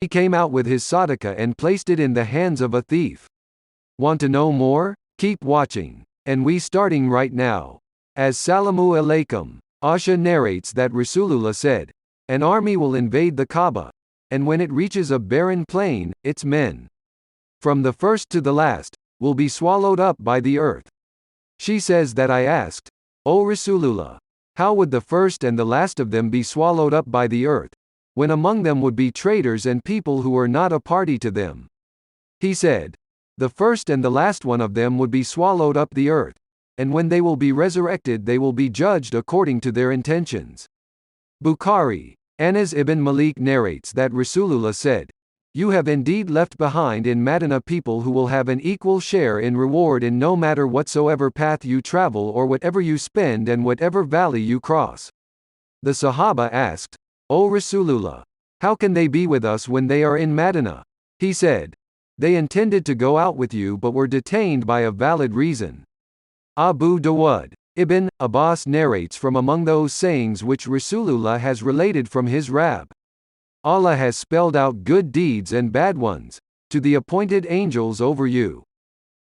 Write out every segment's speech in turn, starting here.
He came out with his Sadaqah and placed it in the hands of a thief. Want to know more? Keep watching. And we starting right now. As Salamu Alaikum. Aisha narrates that Rasulullah said, "An army will invade the Kaaba, and when it reaches a barren plain, its men, from the first to the last, will be swallowed up by the earth." She says that I asked, "O Rasulullah, how would the first and the last of them be swallowed up by the earth, when among them would be traitors and people who were not a party to them?" He said, "The first and the last one of them would be swallowed up the earth, and when they will be resurrected they will be judged according to their intentions." Bukhari. Anas ibne-Malik narrates that Rasulullah said, "You have indeed left behind in Madinah people who will have an equal share in reward in no matter whatsoever path you travel or whatever you spend and whatever valley you cross." The Sahabah asked, "O Rasulullah, how can they be with us when they are in Madinah?" He said, "They intended to go out with you but were detained by a valid reason." Abu Dawud. Ibn Abbas narrates from among those sayings which Rasulullah has related from his Rabb, "Allah has spelled out good deeds and bad ones, to the appointed angels over you."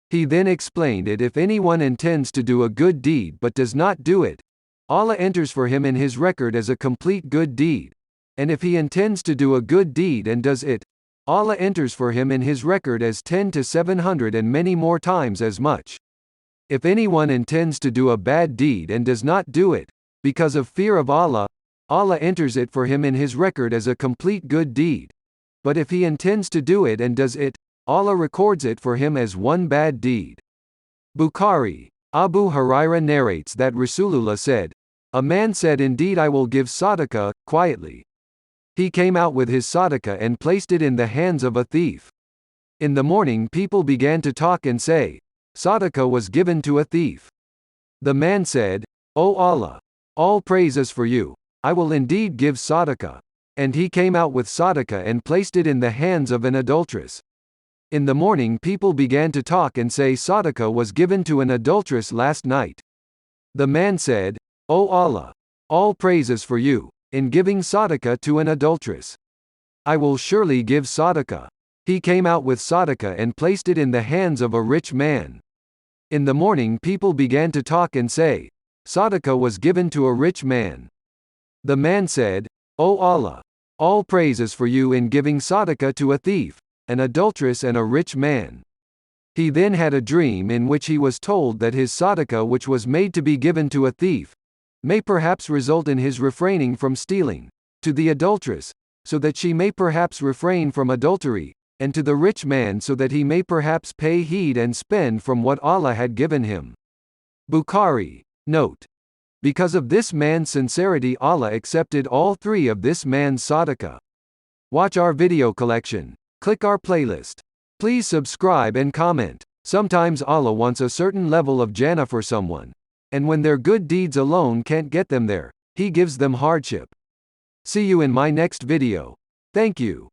He then explained it: if anyone intends to do a good deed but does not do it, Allah enters for him in his record as a complete good deed, and if he intends to do a good deed and does it, Allah enters for him in his record as 10 to 700 and many more times as much. If anyone intends to do a bad deed and does not do it, because of fear of Allah, Allah enters it for him in his record as a complete good deed. But if he intends to do it and does it, Allah records it for him as one bad deed. Bukhari. Abu Hurairah narrates that Rasulullah said, "A man said, 'Indeed I will give Sadaqah,' quietly. He came out with his Sadaqah and placed it in the hands of a thief. In the morning people began to talk and say, 'Sadaqah was given to a thief.' The man said, 'O Allah, all praise is for you, I will indeed give Sadaqah.' And he came out with Sadaqah and placed it in the hands of an adulteress. In the morning people began to talk and say, 'Sadaqah was given to an adulteress last night.' The man said, 'O Allah, all praise is for you, in giving Sadaqah to an adulteress. I will surely give Sadaqah.' He came out with Sadaqah and placed it in the hands of a rich man. In the morning people began to talk and say, 'Sadaqah was given to a rich man.' The man said, 'O Allah, all praise is for you in giving Sadaqah to a thief, an adulteress and a rich man.' He then had a dream in which he was told that his Sadaqah, which was made to be given to a thief, may perhaps result in his refraining from stealing, to the adulteress, so that she may perhaps refrain from adultery, and to the rich man so that he may perhaps pay heed and spend from what Allah had given him." Bukhari. Note: because of this man's sincerity, Allah accepted all three of this man's Sadaqah. Watch our video collection. Click our playlist. Please subscribe and comment. Sometimes Allah wants a certain level of Jannah for someone, and when their good deeds alone can't get them there, He gives them hardship. See you in my next video. Thank you.